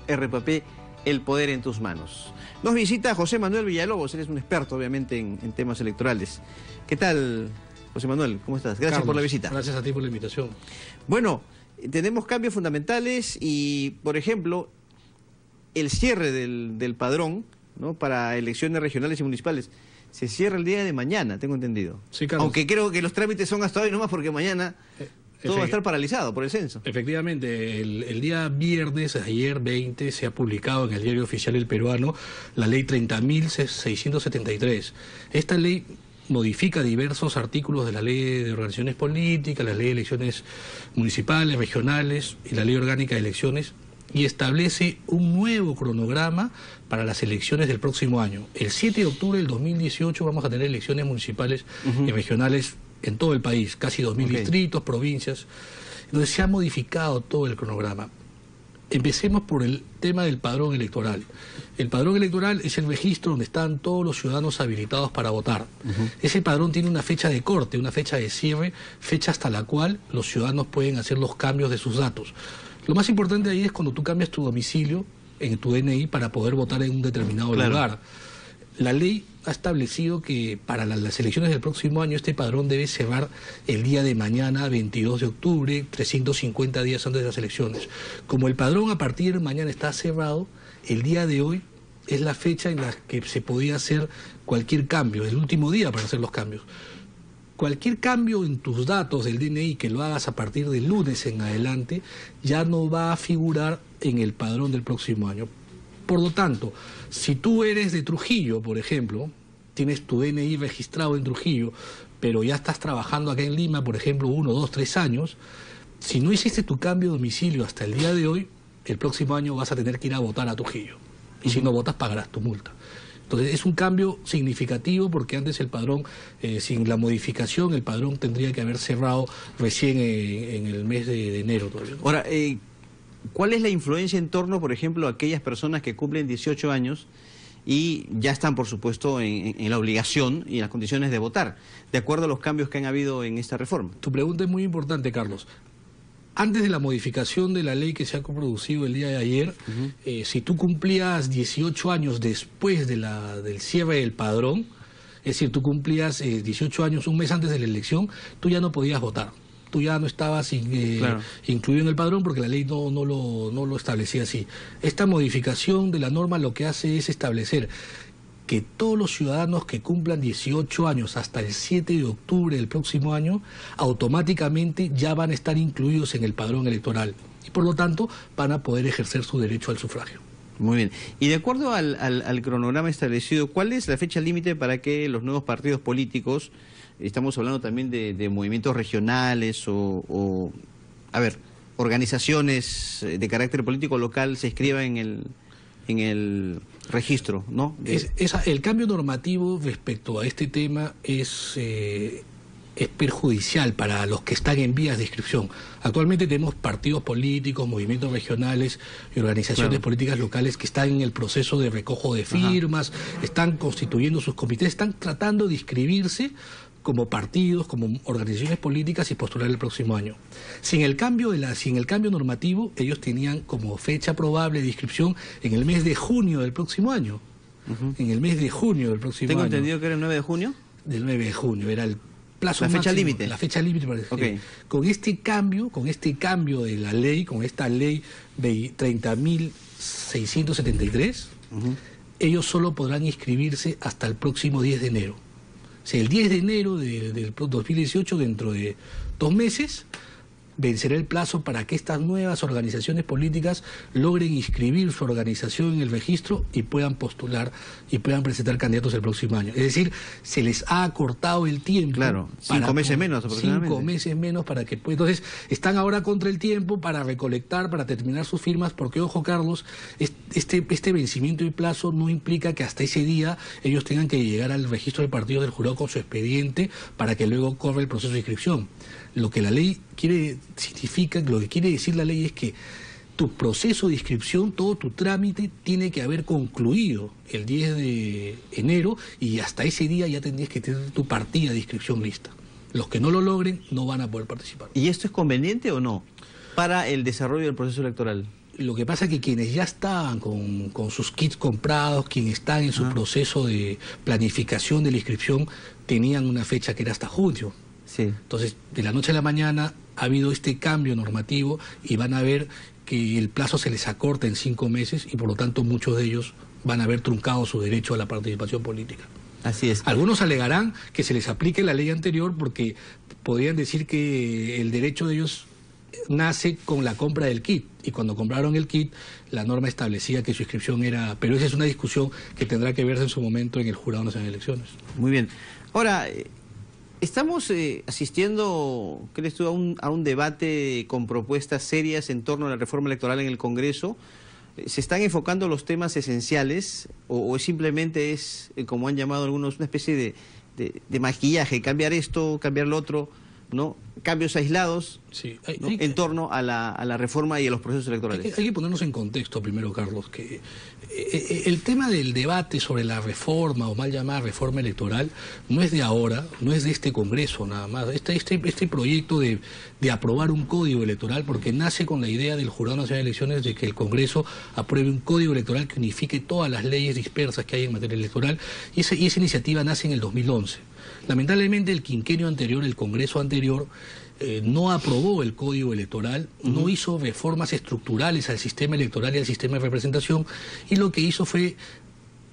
RPP, El Poder en Tus Manos. Nos visita José Manuel Villalobos, él es un experto obviamente en temas electorales. ¿Qué tal, José Manuel? ¿Cómo estás? Gracias, Carlos, por la visita. Gracias a ti por la invitación. Bueno, tenemos cambios fundamentales y, por ejemplo, el cierre del padrón, ¿no?, para elecciones regionales y municipales se cierra el día de mañana, tengo entendido. Sí, Carlos. Aunque creo que los trámites son hasta hoy nomás porque mañana todo va a estar paralizado por el censo. Efectivamente, el día viernes, ayer 20, se ha publicado en el Diario Oficial El Peruano la ley 30.673. Esta ley modifica diversos artículos de la ley de organizaciones políticas, la ley de elecciones municipales, regionales y la ley orgánica de elecciones, y establece un nuevo cronograma para las elecciones del próximo año. El 7 de octubre del 2018 vamos a tener elecciones municipales y regionales en todo el país, casi 2.000 distritos, provincias, donde se ha modificado todo el cronograma. Empecemos por el tema del padrón electoral. El padrón electoral es el registro donde están todos los ciudadanos habilitados para votar. Ese padrón tiene una fecha de corte, una fecha de cierre, fecha hasta la cual los ciudadanos pueden hacer los cambios de sus datos. Lo más importante ahí es cuando tú cambias tu domicilio en tu DNI para poder votar en un determinado lugar. La ley ha establecido que para las elecciones del próximo año este padrón debe cerrar el día de mañana, 22 de octubre, 350 días antes de las elecciones. Como el padrón a partir de mañana está cerrado, el día de hoy es la fecha en la que se podía hacer cualquier cambio, el último día para hacer los cambios. Cualquier cambio en tus datos del DNI que lo hagas a partir del lunes en adelante ya no va a figurar en el padrón del próximo año. Por lo tanto, si tú eres de Trujillo, por ejemplo, tienes tu DNI registrado en Trujillo, pero ya estás trabajando acá en Lima, por ejemplo, 1, 2, 3 años, si no hiciste tu cambio de domicilio hasta el día de hoy, el próximo año vas a tener que ir a votar a Trujillo. Y si no votas, pagarás tu multa. Entonces es un cambio significativo porque antes el padrón, sin la modificación, el padrón tendría que haber cerrado recién en el mes de enero todavía. Ahora, ¿cuál es la influencia en torno, por ejemplo, a aquellas personas que cumplen 18 años y ya están, por supuesto, en la obligación y en las condiciones de votar, de acuerdo a los cambios que han habido en esta reforma? Tu pregunta es muy importante, Carlos. Antes de la modificación de la ley que se ha producido el día de ayer, si tú cumplías 18 años después de del cierre del padrón, es decir, tú cumplías 18 años un mes antes de la elección, tú ya no podías votar. Tú ya no estabas incluido en el padrón porque la ley no lo establecía así. Esta modificación de la norma lo que hace es establecer que todos los ciudadanos que cumplan 18 años hasta el 7 de octubre del próximo año, automáticamente ya van a estar incluidos en el padrón electoral y por lo tanto van a poder ejercer su derecho al sufragio. Muy bien. Y de acuerdo al cronograma establecido, ¿cuál es la fecha límite para que los nuevos partidos políticos, estamos hablando también de movimientos regionales o organizaciones de carácter político local, se inscriban en el registro, ¿no? El cambio normativo respecto a este tema es perjudicial para los que están en vías de inscripción. Actualmente tenemos partidos políticos, movimientos regionales y organizaciones políticas locales que están en el proceso de recojo de firmas, están constituyendo sus comités, están tratando de inscribirse como partidos, como organizaciones políticas y postular el próximo año. Sin el cambio normativo, ellos tenían como fecha probable de inscripción en el mes de junio del próximo año. En el mes de junio del próximo año. ¿Tengo entendido que era el 9 de junio? Del 9 de junio, era el plazo máximo. La fecha límite. La fecha límite para con este cambio de la ley, con esta ley de 30.673, ellos solo podrán inscribirse hasta el próximo 10 de enero. O sea, el 10 de enero del 2018, dentro de 2 meses, vencerá el plazo para que estas nuevas organizaciones políticas logren inscribir su organización en el registro y puedan postular y puedan presentar candidatos el próximo año. Es decir, se les ha acortado el tiempo. Claro, 5 meses menos aproximadamente. 5 meses menos para que... Entonces, están ahora contra el tiempo para recolectar, para terminar sus firmas, porque, ojo, Carlos, este vencimiento de plazo no implica que hasta ese día ellos tengan que llegar al registro de partidos del jurado con su expediente para que luego corra el proceso de inscripción. Lo que la ley lo que quiere decir la ley es que tu proceso de inscripción, todo tu trámite tiene que haber concluido el 10 de enero y hasta ese día ya tendrías que tener tu partida de inscripción lista. Los que no lo logren no van a poder participar. ¿Y esto es conveniente o no para el desarrollo del proceso electoral? Lo que pasa es que quienes ya estaban con sus kits comprados, quienes están en su proceso de planificación de la inscripción, tenían una fecha que era hasta junio. Sí. Entonces, de la noche a la mañana ha habido este cambio normativo y van a ver que el plazo se les acorta en 5 meses y por lo tanto muchos de ellos van a haber truncado su derecho a la participación política. Así es. Algunos alegarán que se les aplique la ley anterior porque podrían decir que el derecho de ellos nace con la compra del kit, y cuando compraron el kit la norma establecía que su inscripción era... Pero esa es una discusión que tendrá que verse en su momento en el Jurado Nacional de Elecciones. Muy bien. Ahora, estamos asistiendo, ¿crees tú, a un debate con propuestas serias en torno a la reforma electoral en el Congreso? ¿Se están enfocando los temas esenciales o simplemente es, como han llamado algunos, una especie de maquillaje, cambiar esto, cambiar lo otro, ¿no? Cambios aislados, sí, ¿no? En torno a la reforma y a los procesos electorales? Hay que ponernos en contexto primero, Carlos, que el tema del debate sobre la reforma o mal llamada reforma electoral no es de ahora, no es de este Congreso nada más. Este proyecto de aprobar un código electoral, porque nace con la idea del Jurado Nacional de Elecciones de que el Congreso apruebe un código electoral que unifique todas las leyes dispersas que hay en materia electoral, y esa iniciativa nace en el 2011. Lamentablemente el quinquenio anterior, el Congreso anterior, no aprobó el Código Electoral, no hizo reformas estructurales al sistema electoral y al sistema de representación, y lo que hizo fue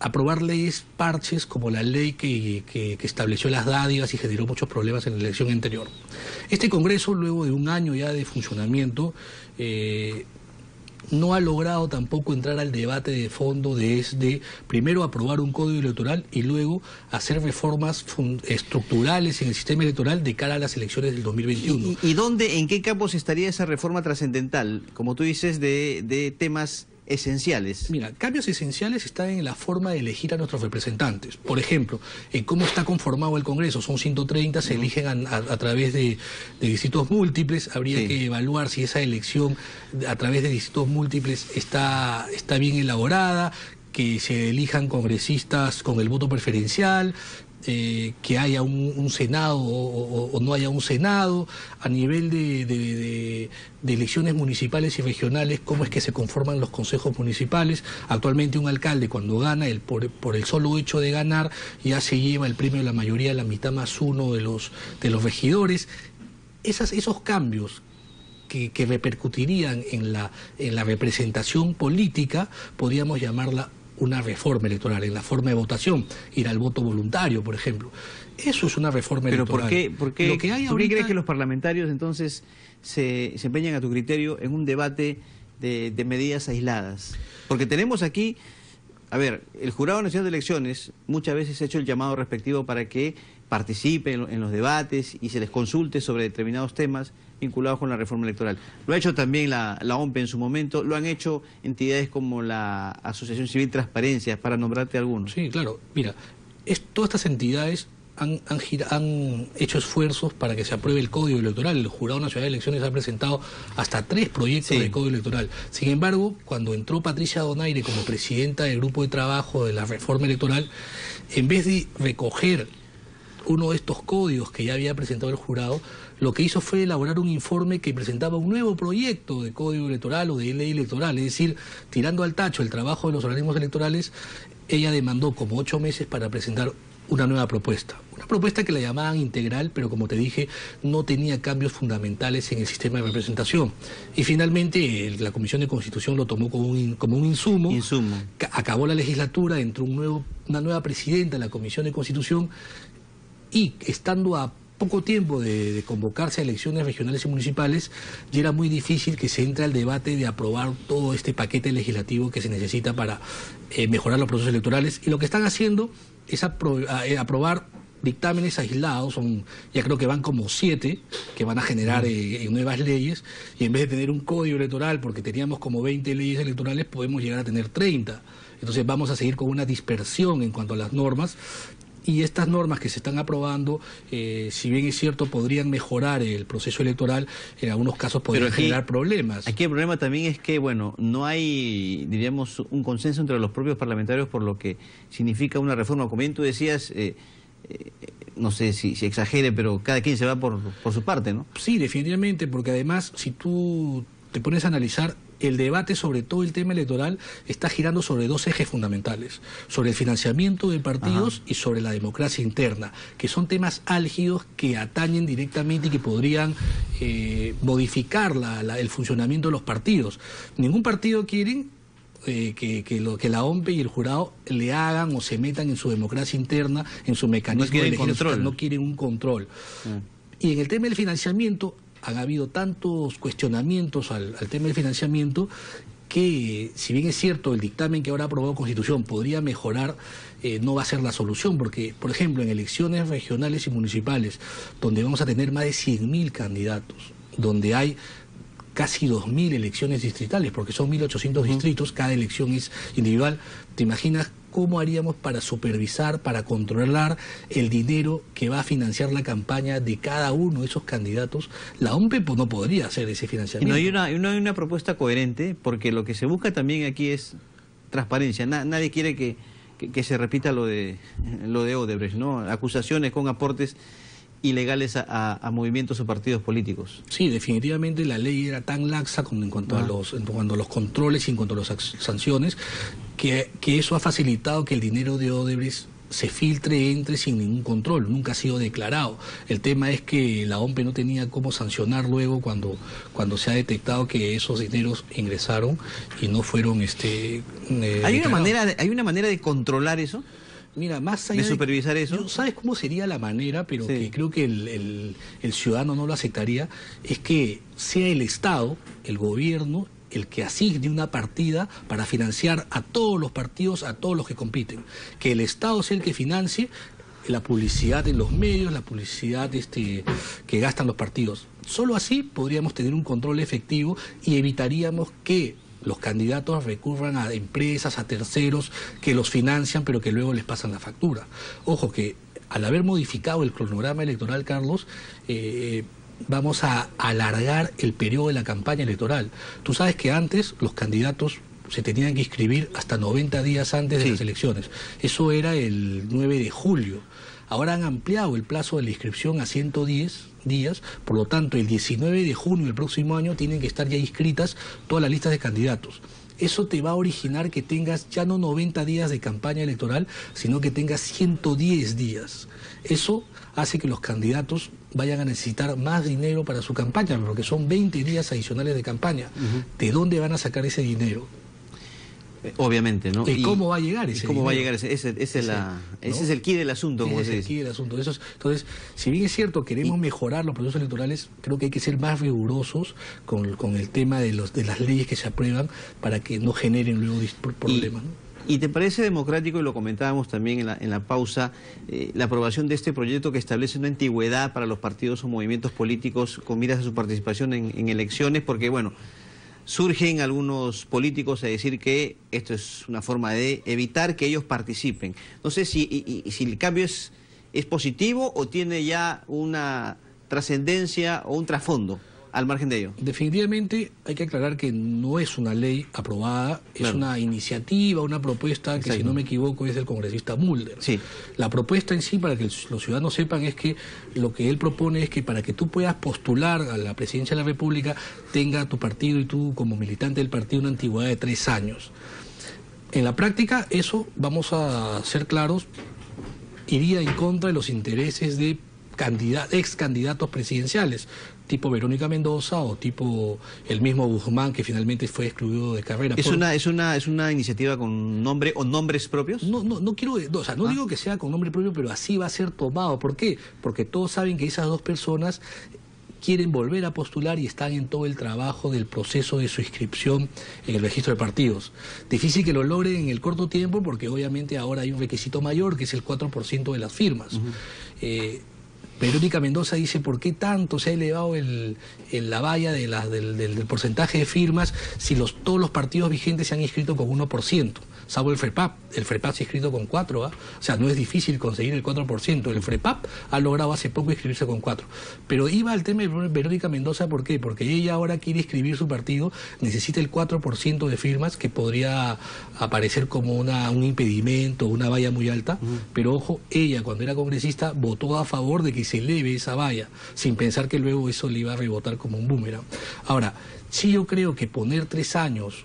aprobar leyes parches como la ley que estableció las dádivas y generó muchos problemas en la elección anterior. Este Congreso, luego de un año ya de funcionamiento, no ha logrado tampoco entrar al debate de fondo de primero aprobar un código electoral y luego hacer reformas estructurales en el sistema electoral de cara a las elecciones del 2021. ¿Y dónde, en qué campos estaría esa reforma trascendental, como tú dices, de temas esenciales? Mira, cambios esenciales están en la forma de elegir a nuestros representantes. Por ejemplo, en cómo está conformado el Congreso. Son 130, se eligen a través de distritos múltiples. Habría que evaluar si esa elección a través de distritos múltiples está bien elaborada, que se elijan congresistas con el voto preferencial, que haya un Senado o no haya un Senado. A nivel de elecciones municipales y regionales, cómo es que se conforman los consejos municipales. Actualmente un alcalde, cuando gana, por el solo hecho de ganar, ya se lleva el premio de la mayoría, la mitad más uno de los regidores. Esos cambios que repercutirían en la representación política, podríamos llamarla una reforma electoral, en la forma de votación, ir al voto voluntario, por ejemplo. Eso es una reforma electoral. ¿Pero por qué crees que los parlamentarios entonces se empeñan, a tu criterio, en un debate de medidas aisladas? Porque tenemos aquí, a ver, el Jurado Nacional de Elecciones muchas veces ha hecho el llamado respectivo para que participen en los debates y se les consulte sobre determinados temas vinculados con la reforma electoral. Lo ha hecho también la OMPE en su momento, lo han hecho entidades como la Asociación Civil Transparencia, para nombrarte algunos. Sí, claro. Mira, todas estas entidades han hecho esfuerzos para que se apruebe el Código Electoral. El Jurado Nacional de Elecciones ha presentado hasta 3 proyectos de Código Electoral. Sin embargo, cuando entró Patricia Donaire como presidenta del grupo de trabajo de la reforma electoral, en vez de recoger uno de estos códigos que ya había presentado el jurado, lo que hizo fue elaborar un informe que presentaba un nuevo proyecto de código electoral o de ley electoral. Es decir, tirando al tacho el trabajo de los organismos electorales, ella demandó como 8 meses para presentar una nueva propuesta. Una propuesta que la llamaban integral, pero como te dije, no tenía cambios fundamentales en el sistema de representación. Y finalmente la Comisión de Constitución lo tomó como un insumo. Acabó la legislatura, entró una nueva presidenta de la Comisión de Constitución, y estando a poco tiempo de convocarse a elecciones regionales y municipales, ya era muy difícil que se entre al debate de aprobar todo este paquete legislativo que se necesita para mejorar los procesos electorales. Y lo que están haciendo es aprobar dictámenes aislados, ya creo que van como 7, que van a generar nuevas leyes, y en vez de tener un código electoral, porque teníamos como 20 leyes electorales, podemos llegar a tener 30. Entonces vamos a seguir con una dispersión en cuanto a las normas. Y estas normas que se están aprobando, si bien es cierto, podrían mejorar el proceso electoral, en algunos casos podrían generar problemas. Aquí el problema también es que, bueno, no hay, diríamos, un consenso entre los propios parlamentarios por lo que significa una reforma. Como bien tú decías, no sé si exagere, pero cada quien se va por su parte, ¿no? Sí, definitivamente, porque además, si tú te pones a analizar, el debate sobre todo el tema electoral está girando sobre dos ejes fundamentales, sobre el financiamiento de partidos y sobre la democracia interna, que son temas álgidos que atañen directamente y que podrían modificar el funcionamiento de los partidos. Ningún partido quiere que la OMP y el jurado le hagan o se metan en su democracia interna, en su mecanismo de elegir, no quieren un control. Y en el tema del financiamiento han habido tantos cuestionamientos al tema del financiamiento que, si bien es cierto, el dictamen que ahora ha aprobado Constitución podría mejorar, no va a ser la solución, porque, por ejemplo, en elecciones regionales y municipales, donde vamos a tener más de 100.000 candidatos, donde hay casi 2.000 elecciones distritales, porque son 1.800 distritos, cada elección es individual, ¿te imaginas cómo haríamos para supervisar, para controlar el dinero que va a financiar la campaña de cada uno de esos candidatos? La OMP pues, no podría hacer ese financiamiento. No hay una propuesta coherente, porque lo que se busca también aquí es transparencia. Nadie quiere que se repita lo de Odebrecht, ¿no? Acusaciones con aportes ilegales a movimientos o partidos políticos. Sí, definitivamente la ley era tan laxa en cuanto a los controles y en cuanto a las sanciones, que eso ha facilitado que el dinero de Odebrecht se filtre, entre sin ningún control, nunca ha sido declarado. El tema es que la OMP no tenía cómo sancionar luego cuando se ha detectado que esos dineros ingresaron y no fueron ¿Hay una manera de controlar eso? Mira, más allá de supervisar eso. ¿Sabes cómo sería la manera? Pero sí, que creo que el ciudadano no lo aceptaría, es que sea el Estado, el gobierno, el que asigne una partida para financiar a todos los partidos, a todos los que compiten. Que el Estado sea el que financie la publicidad en los medios, la publicidad que gastan los partidos. Solo así podríamos tener un control efectivo y evitaríamos que los candidatos recurran a empresas, a terceros que los financian pero que luego les pasan la factura. Ojo que al haber modificado el cronograma electoral, Carlos, vamos a alargar el periodo de la campaña electoral. Tú sabes que antes los candidatos se tenían que inscribir hasta 90 días antes de las elecciones. Eso era el 9 de julio. Ahora han ampliado el plazo de la inscripción a 110 días, por lo tanto el 19 de junio del próximo año tienen que estar ya inscritas todas las listas de candidatos. Eso te va a originar que tengas ya no 90 días de campaña electoral, sino que tengas 110 días. Eso hace que los candidatos vayan a necesitar más dinero para su campaña, porque son 20 días adicionales de campaña. ¿De dónde van a sacar ese dinero? Obviamente, ¿no? ¿Y cómo va a llegar ese ¿Cómo dinero? va a llegar ese es el quid del asunto, como se dice. Ese es el quid del asunto. Entonces, si bien es cierto, queremos mejorar los procesos electorales, creo que hay que ser más rigurosos con el tema de las leyes que se aprueban para que no generen luego problemas, ¿no? ¿Y te parece democrático, y lo comentábamos también en la pausa, la aprobación de este proyecto que establece una antigüedad para los partidos o movimientos políticos con miras a su participación en elecciones? Porque, bueno, surgen algunos políticos a decir que esto es una forma de evitar que ellos participen. No sé si el cambio es positivo o tiene ya una trascendencia o un trasfondo al margen de ello. Definitivamente hay que aclarar que no es una ley aprobada, es una iniciativa, una propuesta que, si no me equivoco, es del congresista Mulder. Sí. La propuesta en sí, para que los ciudadanos sepan, es que lo que él propone es que para que tú puedas postular a la presidencia de la República, tenga tu partido y tú como militante del partido una antigüedad de 3 años. En la práctica, eso, vamos a ser claros, iría en contra de los intereses de ex candidatos presidenciales, tipo Verónica Mendoza o tipo el mismo Guzmán, que finalmente fue excluido de carrera. ¿Es una iniciativa con nombre o nombres propios? No quiero, o sea, no digo que sea con nombre propio, pero así va a ser tomado. ¿Por qué? Porque todos saben que esas dos personas quieren volver a postular y están en todo el trabajo del proceso de su inscripción en el registro de partidos. Difícil que lo logren en el corto tiempo, porque obviamente ahora hay un requisito mayor, que es el 4% de las firmas. Verónica Mendoza dice, ¿por qué tanto se ha elevado la valla del porcentaje de firmas si todos los partidos vigentes se han inscrito con 1%? Salvo el FREPAP. El FREPAP se ha inscrito con 4%. O sea, no es difícil conseguir el 4%. El FREPAP ha logrado hace poco inscribirse con 4%. Pero iba al tema de Verónica Mendoza, ¿por qué? Porque ella ahora quiere inscribir su partido, necesita el 4% de firmas, que podría aparecer como un impedimento, una valla muy alta. Pero ojo, ella cuando era congresista votó a favor de que se eleve esa valla, sin pensar que luego eso le iba a rebotar como un boomerang. Ahora, sí yo creo que poner 3 años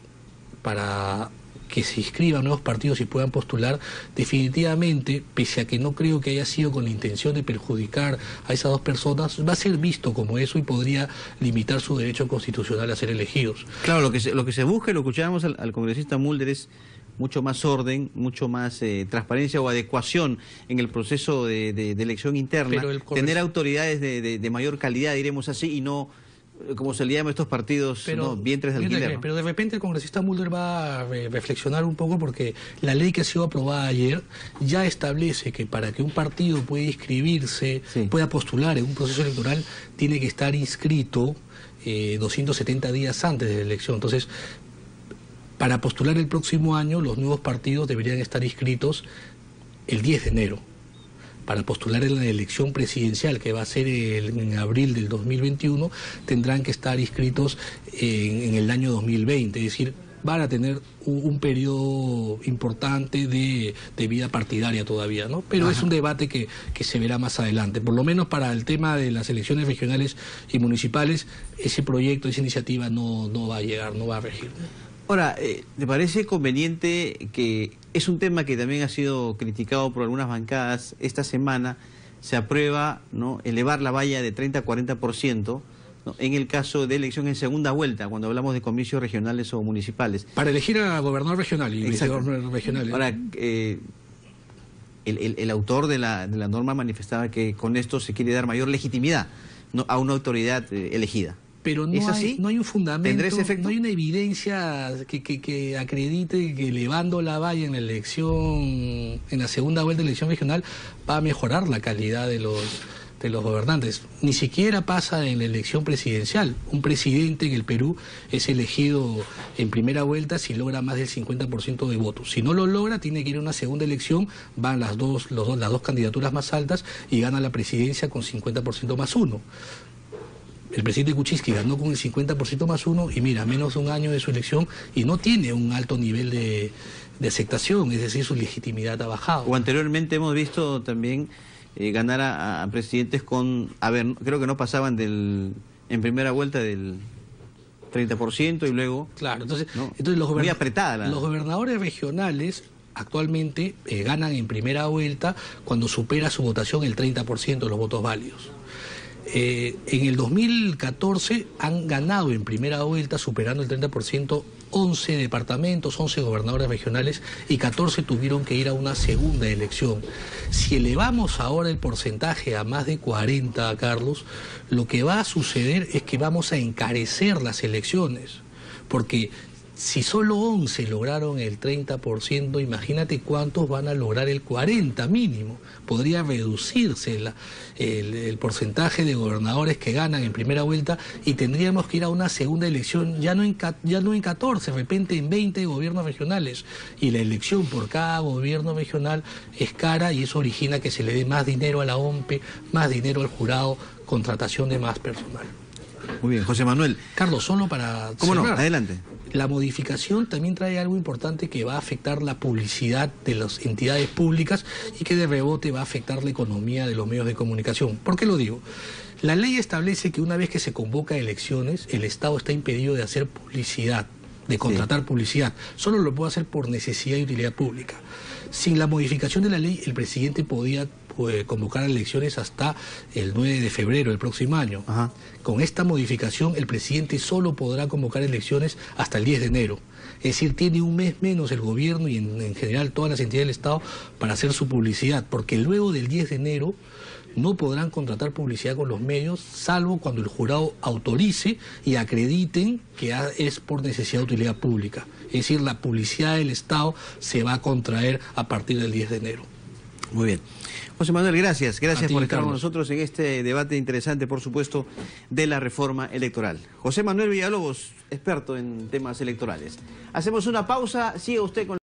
para que se inscriban nuevos partidos y puedan postular, definitivamente, pese a que no creo que haya sido con la intención de perjudicar a esas 2 personas, va a ser visto como eso y podría limitar su derecho constitucional a ser elegidos. Claro, lo que se busca, y lo escuchábamos al congresista Mulder, es mucho más orden, mucho más transparencia o adecuación en el proceso de elección interna, tener autoridades de mayor calidad, diremos así, y no, como se le llama a estos partidos, ¿no?, vientres de alquiler, ¿no? Pero de repente el congresista Mulder va a reflexionar un poco, porque la ley que ha sido aprobada ayer ya establece que para que un partido pueda inscribirse, pueda postular en un proceso electoral, tiene que estar inscrito 270 días antes de la elección. Entonces, para postular el próximo año, los nuevos partidos deberían estar inscritos el 10 de enero. Para postular en la elección presidencial, que va a ser en abril del 2021, tendrán que estar inscritos en el año 2020. Es decir, van a tener un periodo importante de vida partidaria todavía, ¿no? Pero es un debate que se verá más adelante. Por lo menos para el tema de las elecciones regionales y municipales, ese proyecto, esa iniciativa no va a llegar, no va a regir. Ahora, ¿te parece conveniente, que es un tema que también ha sido criticado por algunas bancadas, esta semana se aprueba, ¿no?, elevar la valla de 30 a 40%, ¿no?, en el caso de elección en segunda vuelta, cuando hablamos de comicios regionales o municipales? Para elegir a gobernador regional y vicegobernador regional. Ahora, el autor de la norma manifestaba que con esto se quiere dar mayor legitimidad, ¿no?, a una autoridad elegida. Pero no hay un fundamento, no hay una evidencia que acredite que elevando la valla en la elección, en la segunda vuelta de elección regional, va a mejorar la calidad de los gobernantes. Ni siquiera pasa en la elección presidencial. Un presidente en el Perú es elegido en primera vuelta si logra más del 50% de votos. Si no lo logra, tiene que ir a una segunda elección, van las dos candidaturas más altas y gana la presidencia con 50% más 1. El presidente Kuczynski ganó con el 50% más 1 y mira, menos de un año de su elección y no tiene un alto nivel de aceptación, es decir, su legitimidad ha bajado. O anteriormente hemos visto también ganar a presidentes con, creo que no pasaban en primera vuelta del 30% y luego... Claro, entonces muy apretada los gobernadores regionales actualmente ganan en primera vuelta cuando supera su votación el 30% de los votos válidos. En el 2014 han ganado en primera vuelta, superando el 30%, 11 departamentos, 11 gobernadores regionales y 14 tuvieron que ir a una segunda elección. Si elevamos ahora el porcentaje a más de 40, Carlos, lo que va a suceder es que vamos a encarecer las elecciones, porque si solo 11 lograron el 30%, imagínate cuántos van a lograr el 40% mínimo. Podría reducirse el porcentaje de gobernadores que ganan en primera vuelta y tendríamos que ir a una segunda elección, ya no en 14, de repente en 20 gobiernos regionales. Y la elección por cada gobierno regional es cara y eso origina que se le dé más dinero a la OMPE, más dinero al jurado, contratación de más personal. Muy bien, José Manuel. Carlos, solo para ¿Cómo cerrar? No? Adelante. La modificación también trae algo importante que va a afectar la publicidad de las entidades públicas y que de rebote va a afectar la economía de los medios de comunicación. ¿Por qué lo digo? La ley establece que una vez que se convoca elecciones, el Estado está impedido de hacer publicidad, de contratar publicidad. Solo lo puede hacer por necesidad y utilidad pública. Sin la modificación de la ley, el presidente podía convocar elecciones hasta el 9 de febrero del próximo año. Con esta modificación, el presidente solo podrá convocar elecciones hasta el 10 de enero. Es decir, tiene un mes menos el gobierno y en general todas las entidades del Estado para hacer su publicidad, porque luego del 10 de enero no podrán contratar publicidad con los medios, salvo cuando el jurado autorice y acrediten que es por necesidad de utilidad pública. Es decir, la publicidad del Estado se va a contraer a partir del 10 de enero. Muy bien. José Manuel, gracias por estar con nosotros en este debate interesante, por supuesto, de la reforma electoral. José Manuel Villalobos, experto en temas electorales. Hacemos una pausa, siga usted con